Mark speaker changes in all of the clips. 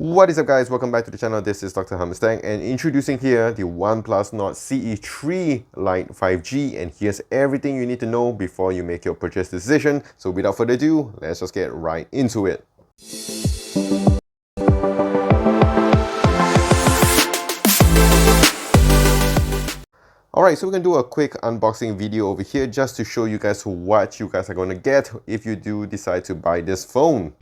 Speaker 1: What is up, guys? Welcome back to the channel. This is Dr. Hammerstang and introducing here the OnePlus Nord CE 3 Lite 5G, and here's everything you need to know before you make your purchase decision. So without further ado, let's just get right into it. Alright, so we're going to do a quick unboxing video over here just to show you guys what you guys are going to get if you do decide to buy this phone.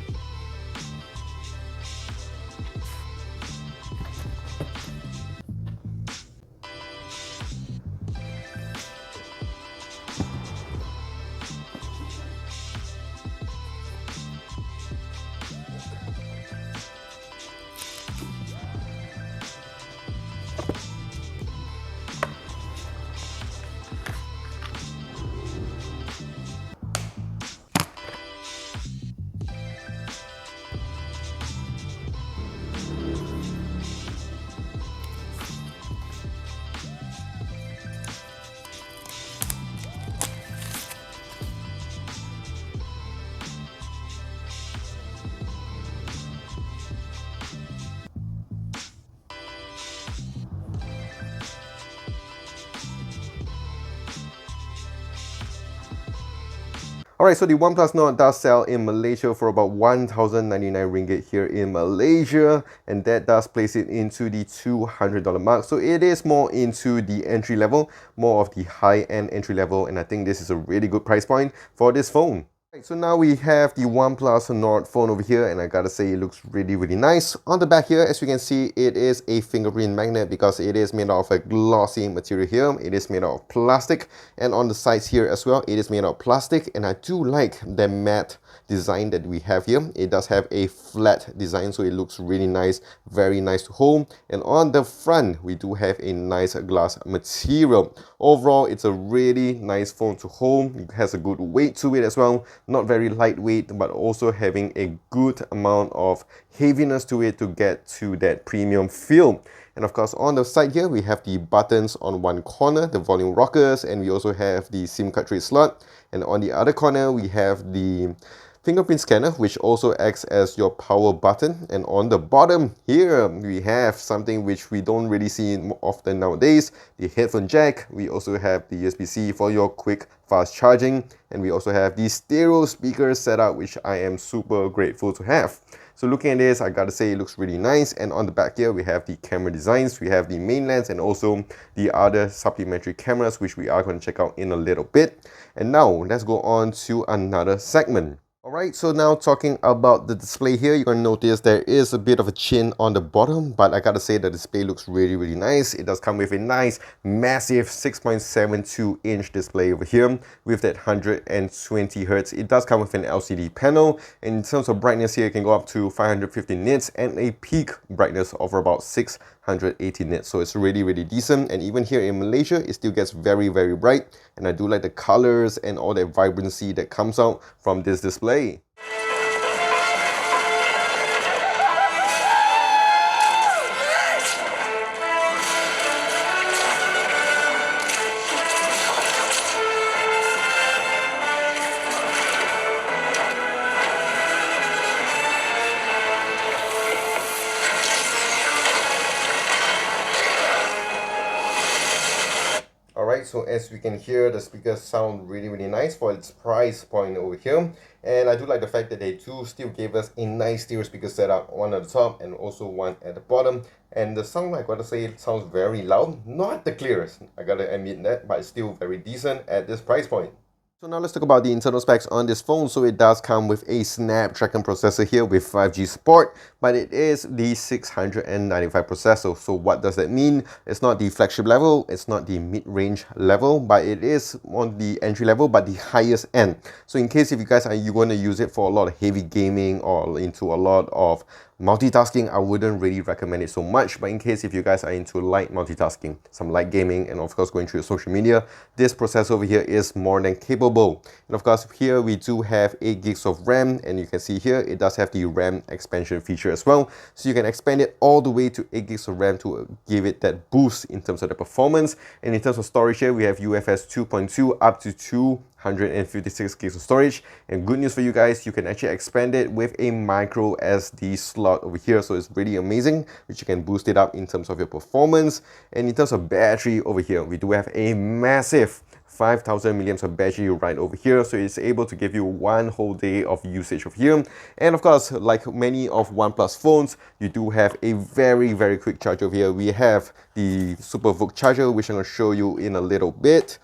Speaker 1: Alright, so the OnePlus Nord does sell in Malaysia for about 1,099 ringgit here in Malaysia, and that does place it into the $200 mark. So it is more into the entry level, more of the high-end entry level, and I think this is a really good price point for this phone. Right, so now we have the OnePlus Nord phone over here, and I gotta say it looks really nice. On the back here, as you can see, it is a fingerprint magnet because it is made out of a glossy material here. It is made out of plastic, and on the sides here as well, it is made out of plastic, and I do like the matte design that we have here. It does have a flat design, so it looks really nice, very nice to hold. And on the front, we do have a nice glass material. Overall, it's a really nice phone to hold. It has a good weight to it as well. Not very lightweight, but also having a good amount of heaviness to it to get to that premium feel. And of course, on the side here, we have the buttons on one corner, the volume rockers, and we also have the SIM card tray slot. And on the other corner, we have the fingerprint scanner, which also acts as your power button. And on the bottom here, we have something which we don't really see often nowadays, the headphone jack. We also have the USB-C for your quick fast charging, and we also have the stereo speaker setup, which I am super grateful to have. So looking at this, I gotta say it looks really nice. And on the back here, we have the camera designs. We have the main lens and also the other supplementary cameras, which we are going to check out in a little bit. And now let's go on to another segment. Alright, so now talking about the display here, you're going to notice there is a bit of a chin on the bottom, but I gotta say the display looks really nice. It does come with a nice, massive 6.72 inch display over here with that 120 Hz. It does come with an LCD panel, and in terms of brightness here, it can go up to 550 nits and a peak brightness of about 680 nits. So it's really decent, and even here in Malaysia, it still gets very bright, and I do like the colors and all that vibrancy that comes out from this display. Alright, so as we can hear, the speakers sound really nice for its price point over here. And I do like the fact that they do still gave us a nice stereo speaker setup, one at the top and also one at the bottom. And the sound, I gotta say, it sounds very loud. Not the clearest, I gotta admit that, but it's still very decent at this price point. So now let's talk about the internal specs on this phone. So it does come with a Snapdragon processor here with 5G support, but it is the 695 processor. So what does that mean? It's not the flagship level, it's not the mid-range level, but it is on the entry level, but the highest end. So in case if you guys are going to use it for a lot of heavy gaming or into a lot of multitasking, I wouldn't really recommend it so much. But in case if you guys are into light multitasking, some light gaming, and of course going through your social media, this processor over here is more than capable savable. And of course, here we do have 8 gigs of RAM, and you can see here it does have the RAM expansion feature as well. So you can expand it all the way to 8 gigs of RAM to give it that boost in terms of the performance. And in terms of storage here, we have UFS 2.2 up to 256 gigs of storage. And good news for you guys, you can actually expand it with a micro SD slot over here. So it's really amazing, which you can boost it up in terms of your performance. And in terms of battery over here, we do have a massive 5000 milliamps of battery right over here, so it's able to give you one whole day of usage over here. And of course, like many of OnePlus phones, you do have a very quick charge over here. We have the Super VOOC charger, which I'm going to show you in a little bit.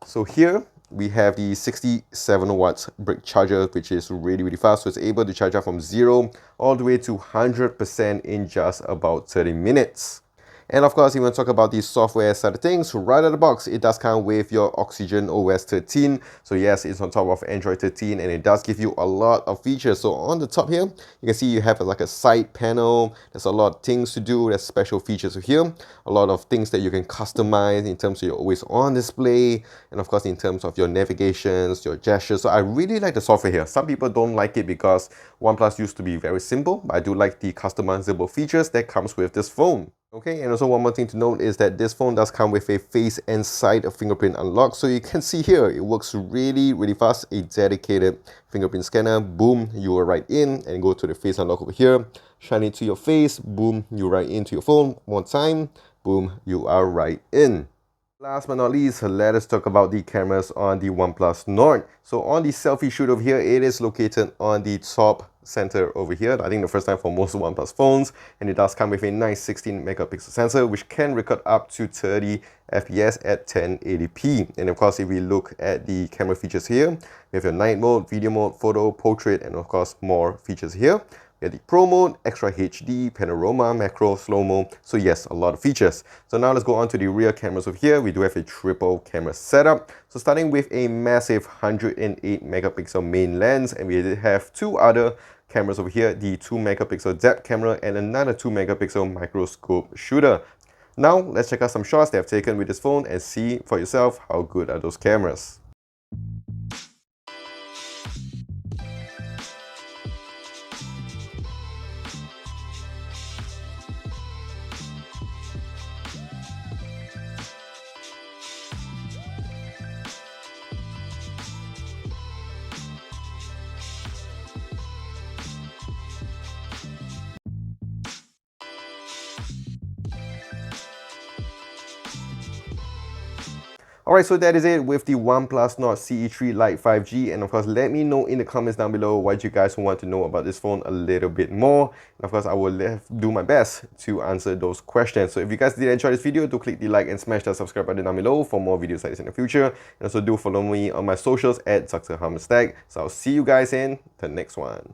Speaker 1: So here we have the 67 watts brick charger, which is really fast, so it's able to charge up from 0 all the way to 100% in just about 30 minutes. And of course, if you want to talk about the software side of things, right out of the box, it does come with your Oxygen OS 13. So yes, it's on top of Android 13, and it does give you a lot of features. So on the top here, you can see you have like a side panel. There's a lot of things to do. There's special features here. A lot of things that you can customize in terms of your always on display, and of course in terms of your navigations, your gestures. So I really like the software here. Some people don't like it because OnePlus used to be very simple, but I do like the customizable features that comes with this phone. Okay, and also one more thing to note is that this phone does come with a face and side fingerprint unlock. So you can see here, it works really fast. A dedicated fingerprint scanner, boom, you are right in, and go to the face unlock over here. Shine it to your face, boom, you're right into your phone. One time, boom, you are right in. Last but not least, let us talk about the cameras on the OnePlus Nord. So on the selfie shoot over here, it is located on the top center over here. I think the first time for most OnePlus phones, and it does come with a nice 16 megapixel sensor, which can record up to 30 FPS at 1080p. And of course, if we look at the camera features here, we have your night mode, video mode, photo, portrait, and of course more features here. We have the Pro mode, Extra HD, Panorama, Macro, Slow-Mo. So yes, a lot of features. So now let's go on to the rear cameras over here. We do have a triple camera setup. So starting with a massive 108 megapixel main lens, and we have two other cameras over here, the 2 megapixel depth camera and another 2 megapixel microscope shooter. Now let's check out some shots they have taken with this phone and see for yourself how good are those cameras. Alright, so that is it with the OnePlus Nord CE3 Lite 5G, and of course let me know in the comments down below what you guys want to know about this phone a little bit more, and of course I will do my best to answer those questions. So if you guys did enjoy this video, do click the like and smash that subscribe button down below for more videos like this in the future, and also do follow me on my socials at Dr. Hammerstack. So I'll see you guys in the next one.